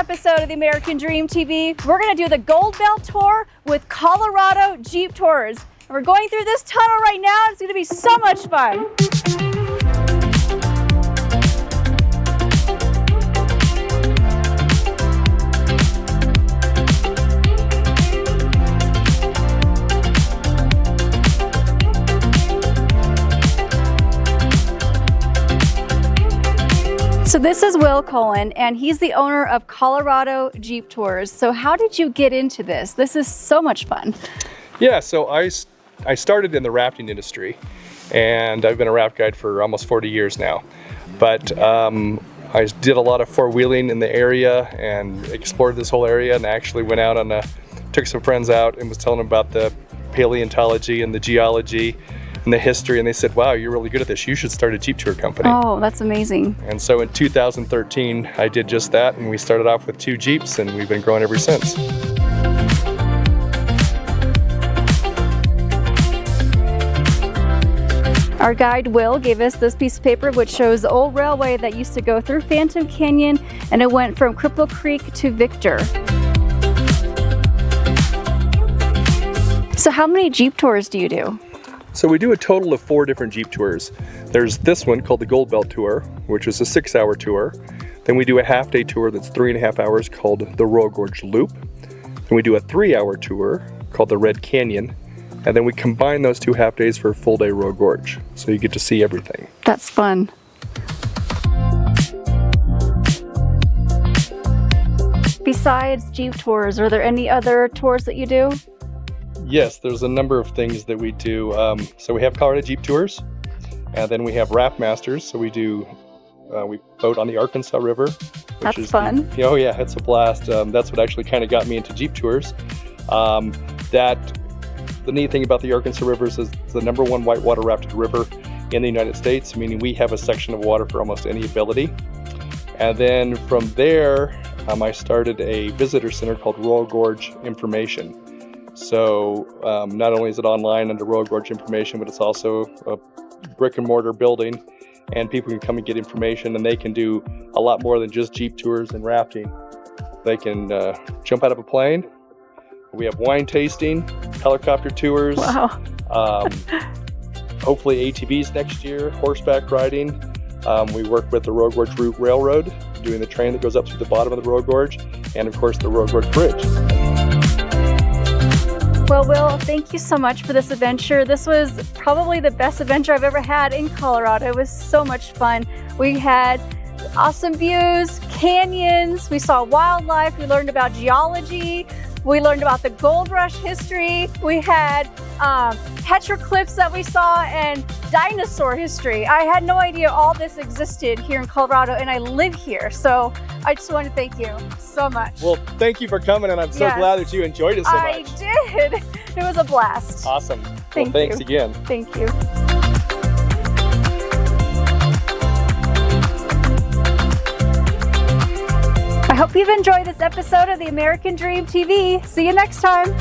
episode of the American Dream TV. We're going to do the Gold Belt Tour with Colorado Jeep Tours. And we're going through this tunnel right now. It's going to be so much fun. So this is Will Cullen, and he's the owner of Colorado Jeep Tours. So how did you get into this? This is so much fun. Yeah, so I started in the rafting industry, and I've been a raft guide for almost 40 years now. But I did a lot of four-wheeling in the area and explored this whole area, and actually went out on took some friends out and was telling them about the paleontology and the geology and the history, and they said, wow, you're really good at this. You should start a Jeep tour company. Oh, that's amazing. And so in 2013, I did just that, and we started off with 2 Jeeps, and we've been growing ever since. Our guide Will gave us this piece of paper which shows the old railway that used to go through Phantom Canyon, and it went from Cripple Creek to Victor. So how many Jeep tours do you do? So we do a total of 4 different Jeep tours. There's this one called the Gold Belt Tour, which is a 6-hour tour. Then we do a half-day tour that's 3.5 hours called the Royal Gorge Loop. Then we do a 3-hour tour called the Red Canyon. And then we combine those 2 half-days for a full-day Royal Gorge. So you get to see everything. That's fun. Besides Jeep tours, are there any other tours that you do? Yes, there's a number of things that we do. So we have Colorado Jeep Tours, and then we have Raft Masters. So we boat on the Arkansas River. That's fun. Oh yeah, it's a blast. That's what actually kind of got me into Jeep tours. The neat thing about the Arkansas River is it's the #1 whitewater rafted river in the United States, meaning we have a section of water for almost any ability. And then from there, I started a visitor center called Royal Gorge Information. So not only is it online under Royal Gorge Information, but it's also a brick and mortar building, and people can come and get information, and they can do a lot more than just Jeep tours and rafting. They can jump out of a plane. We have wine tasting, helicopter tours. Wow. Hopefully ATVs next year, horseback riding. We work with the Royal Gorge Route Railroad, doing the train that goes up through the bottom of the Royal Gorge, and of course the Royal Gorge Bridge. Well, Will, thank you so much for this adventure. This was probably the best adventure I've ever had in Colorado. It was so much fun. We had awesome views, canyons, we saw wildlife, we learned about geology, we learned about the gold rush history, we had petroglyphs that we saw, and dinosaur history. I had no idea all this existed here in Colorado, and I live here, so I just want to thank you so much. Well, thank you for coming, and I'm so glad that you enjoyed it so much. I did. It was a blast. Awesome. Thanks again. Thank you. I hope you've enjoyed this episode of the American Dream TV. See you next time.